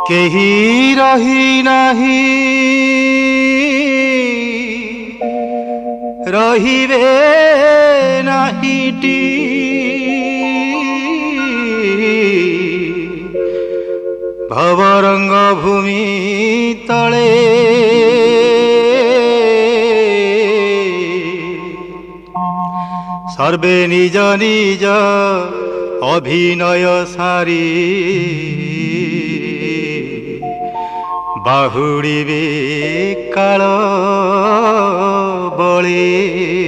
केही रही नाही रहिबे नाहीटी भवरंग भूमि तले सर्वे निज निज अभिनय सारी बाहुड़िबे काल बळे।